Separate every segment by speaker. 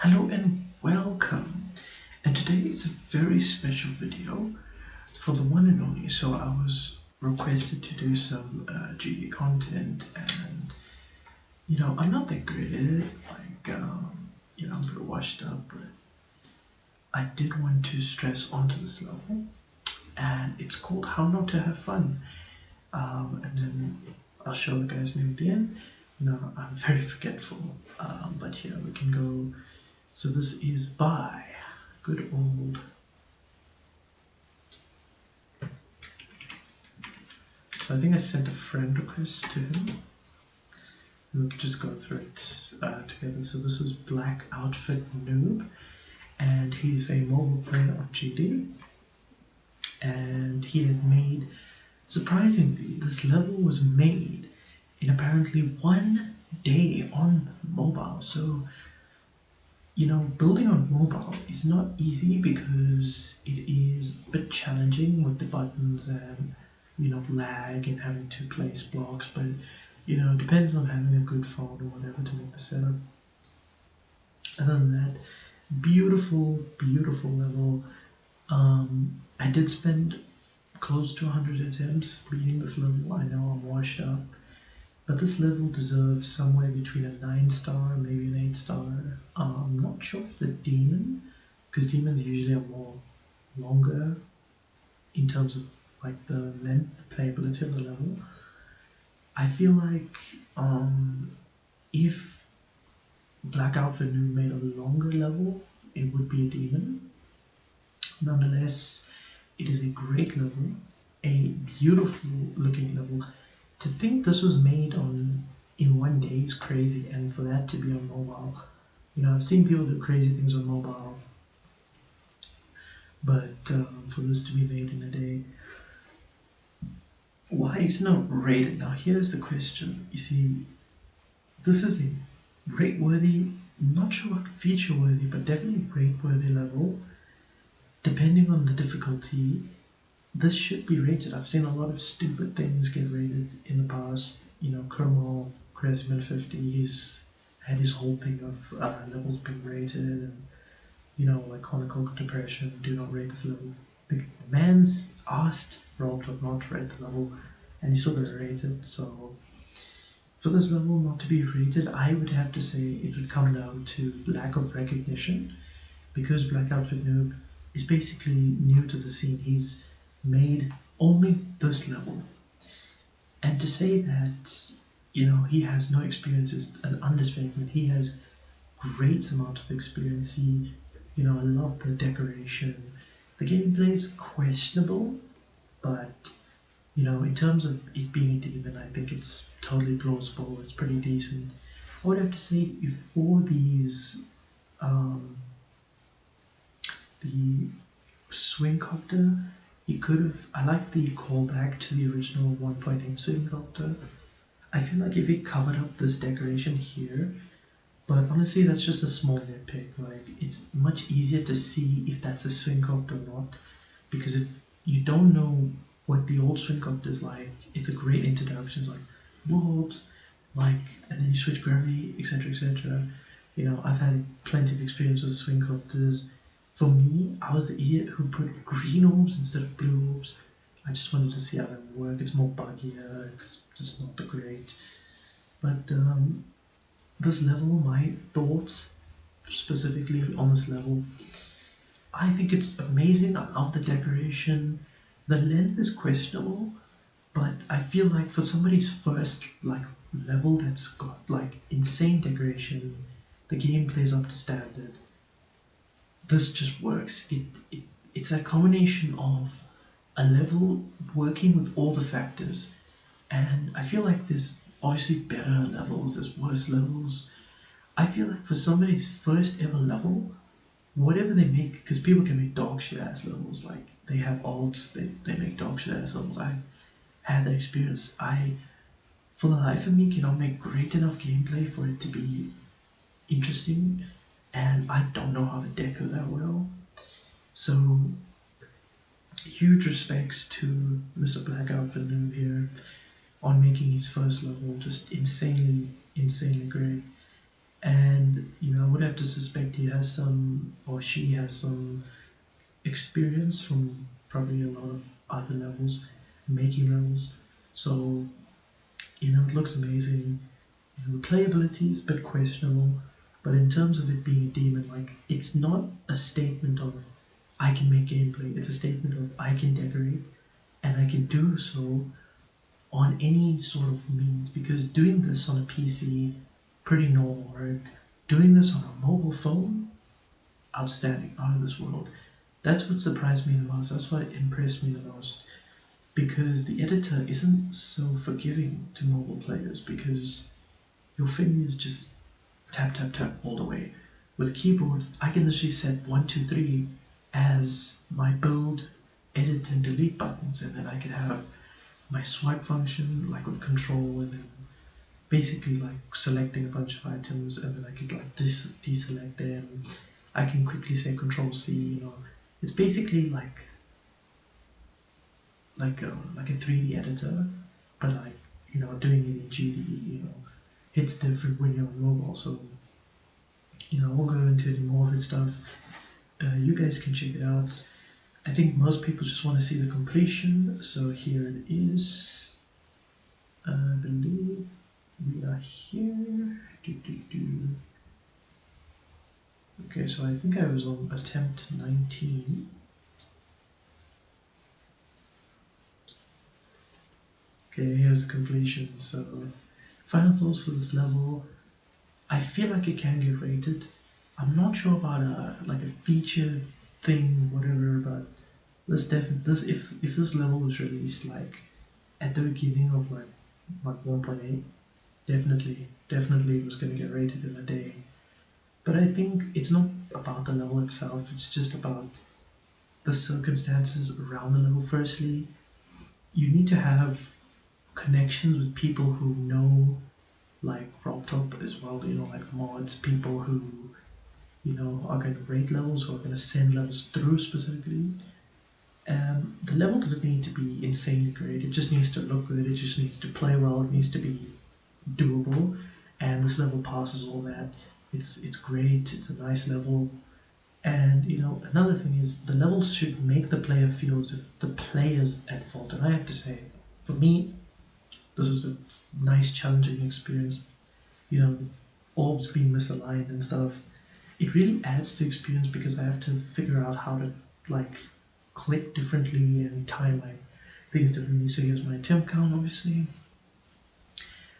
Speaker 1: Hello and welcome. And today is a very special video for the one and only. So I was requested to do some GD content, and I'm not that great at it. I'm pretty washed up, but I did want to stress onto this level, and it's called How Not to Have Fun. And then I'll show the guys near the end. I'm very forgetful, but here we can go. So this is by good old. So I think I sent a friend request to him. And we could just go through it together. So this was BlackOutfitNoob, and he's a mobile player on GD. And he had made, surprisingly, this level was made in apparently 1 day on mobile. So building on mobile is not easy because it is a bit challenging with the buttons and lag and having to place blocks, but it depends on having a good phone or whatever to make the setup. Other than that, beautiful level. I did spend close to 100 attempts beating this level. I know I'm washed up, but this level deserves somewhere between a 9-star, maybe an 8-star. I'm not sure if the demon, because demons usually are more longer in terms of like the length, the playability of the level. I feel like if BlackOutfitNoob made a longer level, it would be a demon. Nonetheless, it is a great level, a beautiful looking level. To think this was made in 1 day is crazy, and for that to be on mobile. I've seen people do crazy things on mobile, but for this to be made in a day, why is it not rated? Now here's the question. You see, this is a rate-worthy, not sure what feature-worthy, but definitely rate-worthy level. Depending on the difficulty, this should be rated. I've seen a lot of stupid things get rated in the past. Kermal, Crazyman50, he's had his whole thing of levels being rated, and like conical depression, do not rate this level. The man's asked Rob to not rate the level, and he still got it rated. So for this level not to be rated, I would have to say it would come down to lack of recognition, because BlackOutfitNoob is basically new to the scene. He's made only this level, and to say that he has no experience is an understatement. He has great amount of experience. I love the decoration. The gameplay is questionable, but in terms of it being a demon, I think it's totally plausible. It's pretty decent. I would have to say, for these the swing copter, he could have. I like the callback to the original 1.8 swing copter. I feel like if he covered up this decoration here, but honestly, that's just a small nitpick. Like, it's much easier to see if that's a swing copter or not, because if you don't know what the old swing copter is like, it's a great introduction. It's like whoops, and then you switch gravity, etc., etc. I've had plenty of experience with swing copters. For me, I was the idiot who put green orbs instead of blue orbs. I just wanted to see how that would work. It's more buggier. It's just not that great. But this level, my thoughts specifically on this level, I think it's amazing. I love the decoration. The length is questionable, but I feel like for somebody's first level that's got insane decoration, the game plays up to standard. This just works. It's a combination of a level working with all the factors, and I feel like there's obviously better levels, there's worse levels. I feel like for somebody's first ever level, whatever they make, because people can make dog shit ass levels, like they have alts, they make dog shit ass levels. I had that experience. I, for the life of me, cannot make great enough gameplay for it to be interesting, and I don't know how to deco that well. So, huge respects to Mr. BlackOutfitNoob here on making his first level just insanely great. And I would have to suspect he has some, or she has some experience from probably a lot of other levels, making levels. So, it looks amazing. The playability is a bit questionable, but in terms of it being a demon, like, it's not a statement of I can make gameplay, it's a statement of I can decorate, and I can do so on any sort of means, because doing this on a PC, pretty normal, right? Doing this on a mobile phone, outstanding, out of this world. That's what surprised me the most, that's what impressed me the most, because the editor isn't so forgiving to mobile players, because your fingers just tap, tap, tap all the way. With a keyboard, I can literally set 1, 2, 3 as my build, edit, and delete buttons, and then I could have my swipe function, like with control, and then basically like selecting a bunch of items, and then I could like deselect them. I can quickly say control C, It's basically like a 3D editor, but like, doing it in GDE, it's different when you're on mobile, so I won't go into any more of its stuff. You guys can check it out. I think most people just want to see the completion, so here it is. I believe we are here. Okay, so I think I was on attempt 19. Okay, here's the completion. So, final thoughts for this level. I feel like it can get rated. I'm not sure about a feature thing, whatever, but if this level was released like at the beginning of like 1.8, definitely it was gonna get rated in a day. But I think it's not about the level itself, it's just about the circumstances around the level. Firstly, you need to have connections with people who know like RobTop as well, like mods, people who, are going to rate levels or are going to send levels through specifically. The level doesn't need to be insanely great, it just needs to look good, it just needs to play well, it needs to be doable, and this level passes all that. It's great, it's a nice level. And another thing is the levels should make the player feel as if the player's at fault. And I have to say, for me, this is a nice challenging experience. Orbs being misaligned and stuff. It really adds to experience because I have to figure out how to like click differently and time like things differently. So here's my attempt count, obviously.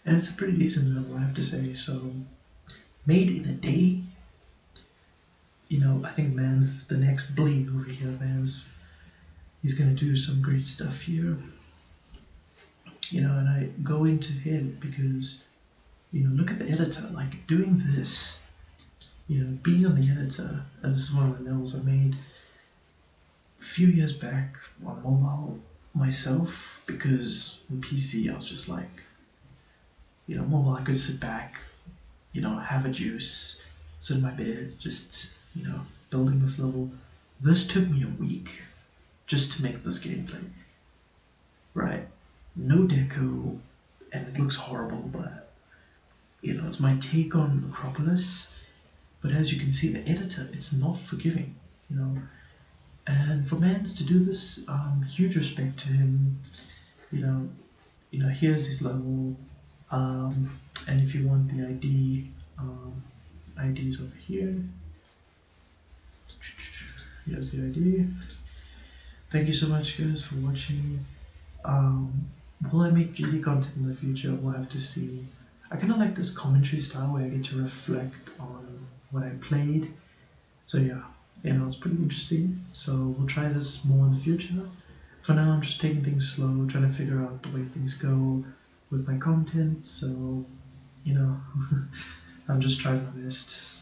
Speaker 1: And it's a pretty decent level, I have to say. So made in a day. I think Man's the next bleed over here. He's gonna do some great stuff here. And I go into him because, look at the editor, like doing this, being on the editor, as one of the levels I made a few years back on mobile myself, because on PC I was just like, mobile I could sit back, have a juice, sit in my bed, just, building this level. This took me a week just to make this gameplay. Right? No deco, and it looks horrible, but, it's my take on Acropolis. But as you can see, the editor, it's not forgiving, And for Mans to do this, huge respect to him. Here's his level, and if you want the IDs over here. Here's the ID. Thank you so much, guys, for watching. Will I make GD content in the future? We'll have to see. I kind of like this commentary style where I get to reflect on what I played. So yeah, it's pretty interesting. So we'll try this more in the future. For now, I'm just taking things slow, trying to figure out the way things go with my content. So, I'm just trying my best.